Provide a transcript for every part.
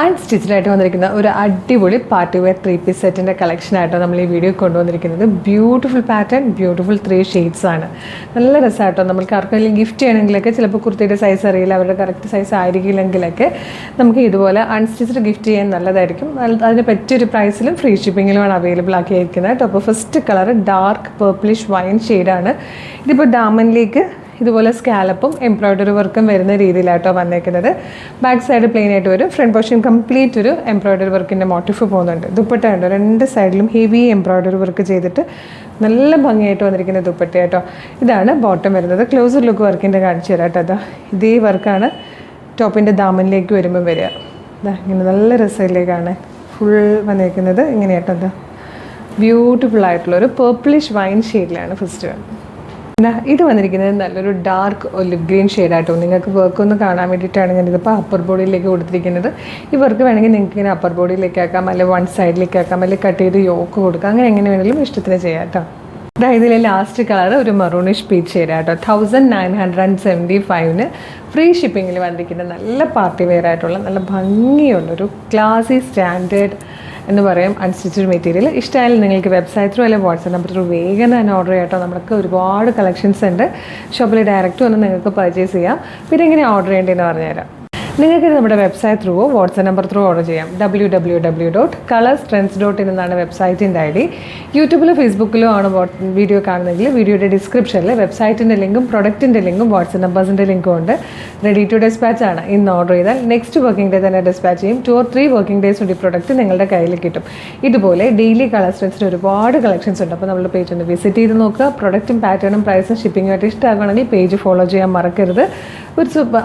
അൺസ്റ്റിച്ചഡായിട്ട് വന്നിരിക്കുന്ന ഒരു അടിപൊളി പാർട്ടി വെയർ 3-piece സെറ്റിൻ്റെ കളക്ഷനായിട്ടോ നമ്മൾ ഈ വീഡിയോ കൊണ്ടുവന്നിരിക്കുന്നത്. ബ്യൂട്ടിഫുൾ പാറ്റേൺ, ബ്യൂട്ടിഫുൾ 3 ഷെയ്ഡ്സ് ആണ്. നല്ല രസമായിട്ടോ. നമുക്ക് ആർക്കെങ്കിലും ഗിഫ്റ്റ് ചെയ്യണമെങ്കിലൊക്കെ ചിലപ്പോൾ കുർത്തിയുടെ സൈസ് അറിയില്ല, അവരുടെ കറക്റ്റ് സൈസ് ആയിരിക്കില്ലെങ്കിലൊക്കെ നമുക്ക് ഇതുപോലെ അൺസ്റ്റിച്ചഡ് ഗിഫ്റ്റ് ചെയ്യാൻ നല്ലതായിരിക്കും. അതിന് പറ്റിയൊരു പ്രൈസിലും ഫ്രീ ഷിപ്പിങ്ങിലുമാണ് അവൈലബിൾ ആക്കിയിരിക്കുന്നത് കേട്ടോ. അപ്പോൾ first colour dark purplish wine ഷെയ്ഡാണ്. ഇതിപ്പോൾ ഡാമനിലേക്ക് ഇതുപോലെ സ്കാലപ്പും എംബ്രോയ്ഡറി വർക്കും വരുന്ന രീതിയിലായിട്ടോ വന്നേക്കുന്നത്. ബാക്ക് സൈഡ് പ്ലെയിൻ ആയിട്ട് വരും. ഫ്രണ്ട് പോർഷൻ കംപ്ലീറ്റ് ഒരു എംബ്രോയ്ഡറി വർക്കിൻ്റെ മോട്ടീഫ് പോകുന്നുണ്ട്. ദുപ്പട്ട ഉണ്ട്, രണ്ട് സൈഡിലും ഹെവി എംബ്രോയ്ഡറി വർക്ക് ചെയ്തിട്ട് നല്ല ഭംഗിയായിട്ട് വന്നിരിക്കുന്ന ദുപ്പട്ട കേട്ടോ. ഇതാണ് ബോട്ടം വരുന്നത്. ക്ലോസർ ലുക്ക് വർക്കിൻ്റെ കാണിച്ചു തരാം കേട്ടോ. അതാ ഇതേ വർക്കാണ് ടോപ്പിൻ്റെ ദാമനിലേക്ക് വരുമ്പോൾ വരിക. ഇങ്ങനെ നല്ല രസത്തിലേക്കാണ് ഫുൾ വന്നിരിക്കുന്നത്. ഇങ്ങനെയാട്ടോ. അതാ ബ്യൂട്ടിഫുൾ ആയിട്ടുള്ളൊരു പേർപ്പിളിഷ് വൈൻ ഷെയ്ഡിലാണ് ഫസ്റ്റ് വരുന്നത്. ഇത് വന്നിരിക്കുന്നത് നല്ലൊരു ഡാർക്ക് ഒലിവ് ഗ്രീൻ ഷെയ്ഡായിട്ടോ. നിങ്ങൾക്ക് വർക്ക് ഒന്ന് കാണാൻ വേണ്ടിയിട്ടാണ് ഞാനിതിപ്പോൾ അപ്പർ ബോഡിയിലേക്ക് കൊടുത്തിരിക്കുന്നത്. ഈ വർക്ക് വേണമെങ്കിൽ നിങ്ങൾക്ക് ഇങ്ങനെ അപ്പർ ബോഡിയിലേക്ക് ആക്കാം, അല്ലെങ്കിൽ വൺ സൈഡിലേക്ക് ആക്കാം, അല്ലെങ്കിൽ കട്ട് ചെയ്ത് യോക്ക് കൊടുക്കാം. അങ്ങനെ എങ്ങനെ വേണമെങ്കിലും ഇഷ്ടത്തിന് ചെയ്യാം കേട്ടോ. ഇതിലെ ലാസ്റ്റ് കളർ ഒരു മറൂണിഷ് പീച്ച് ഷെയ്ഡായിട്ടോ. 1975 ഫ്രീ ഷിപ്പിങ്ങിൽ വന്നിരിക്കുന്ന നല്ല പാർട്ടി വെയർ ആയിട്ടുള്ള നല്ല ഭംഗിയുള്ളൊരു ക്ലാസി സ്റ്റാൻഡേർഡ് എന്ന് പറയും അൺസ്റ്റിച്ചഡ് മെറ്റീരിയൽ. ഇഷ്ടമായാലും നിങ്ങൾക്ക് വെബ്സൈറ്റ് ത്രൂ അല്ലെങ്കിൽ വാട്സാപ്പ് നമ്പർ ത്രൂ വേഗം തന്നെ ഓർഡർ ചെയ്യാം കേട്ടോ. നമുക്ക് ഒരുപാട് കളക്ഷൻസ് ഉണ്ട്. ഷോപ്പിൽ ഡയറക്റ്റ് വന്ന് നിങ്ങൾക്ക് പർച്ചേസ് ചെയ്യാം. പിന്നെ എങ്ങനെ ഓർഡർ ചെയ്യേണ്ടതെന്ന് പറഞ്ഞുതരാം. നിങ്ങൾക്ക് നമ്മുടെ വെബ്സൈറ്റ് ത്രൂവോ വാട്സാപ്പ് നമ്പർ ത്രൂ ഓർഡർ ചെയ്യാം. www.colorstrends.in എന്നാണ് വെബ്സൈറ്റിൻ്റെ ID. യൂട്യൂബിലോ ഫേസ്ബുക്കിലോ ആണ് വീഡിയോ കാണുന്നതെങ്കിൽ വീഡിയോയുടെ ഡിസ്ക്രിപ്ഷനിൽ വെബ്സൈറ്റിൻ്റെ ലിങ്കും പ്രൊഡക്റ്റിൻ്റെ ലിങ്കും വാട്സാപ്പ് നമ്പേഴ്സിൻ്റെ ലിങ്കും ഉണ്ട്. റെഡി ടു ഡിസ്പാച്ച് ആണ്. ഇന്ന് ഓർഡർ ചെയ്താൽ നെക്സ്റ്റ് വർക്കിംഗ് ഡേ തന്നെ ഡിസ്പാച്ച് ചെയ്യും. 2 or 3 വർക്കിംഗ് ഡേയ്സ് കൊണ്ട് ഈ പ്രൊഡക്റ്റ് നിങ്ങളുടെ കയ്യിൽ കിട്ടും. ഇതുപോലെ ഡെയിലി കളർ സ്ട്രെൻസിന് ഒരുപാട് കളക്ഷൻസ് ഉണ്ട്. അപ്പോൾ നമ്മുടെ പേജ് ഒന്ന് വിസിറ്റ് ചെയ്ത് നോക്കുക. പ്രൊഡക്റ്റും പാറ്റേണും പ്രൈസും ഷിപ്പിങ്ങുമായിട്ട് ഇഷ്ടമാണെങ്കിൽ പേജ് ഫോളോ ചെയ്യാൻ മറക്കരുത്.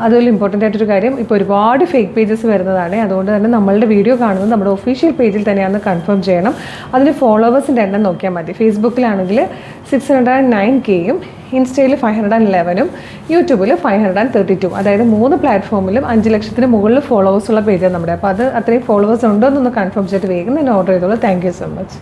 അതുപോലെ ഇമ്പോർട്ടൻ്റ് ആയിട്ടൊരു കാര്യം, ഇപ്പോൾ ഒരുപാട് ഫേക്ക് പേജസ് വരുന്നതാണ്. അതുകൊണ്ട് തന്നെ നമ്മളുടെ വീഡിയോ കാണുന്നത് നമ്മുടെ ഒഫീഷ്യൽ പേജിൽ തന്നെയാണെന്ന് കൺഫേം ചെയ്യണം. അതിന് ഫോളോവേഴ്സിൻ്റെ എണ്ണം നോക്കിയാൽ മതി. ഫേസ്ബുക്കിലാണെങ്കിൽ 609Kയും ഇൻസ്റ്റയിൽ 511ഉം യൂട്യൂബിൽ 532. അതായത് 3 പ്ലാറ്റ്ഫോമിലും 5 ലക്ഷത്തിന് മുകളിൽ ഫോളോവേഴ്സുള്ള പേജാണ് നമ്മുടെ. അപ്പോൾ അത് അത്രയും ഫോളോവേഴ്സ് ഉണ്ടോ എന്നൊന്ന് കൺഫേം ചെയ്തിട്ട് വേഗം തന്നെ ഓർഡർ ചെയ്തോളൂ. Thank you so much.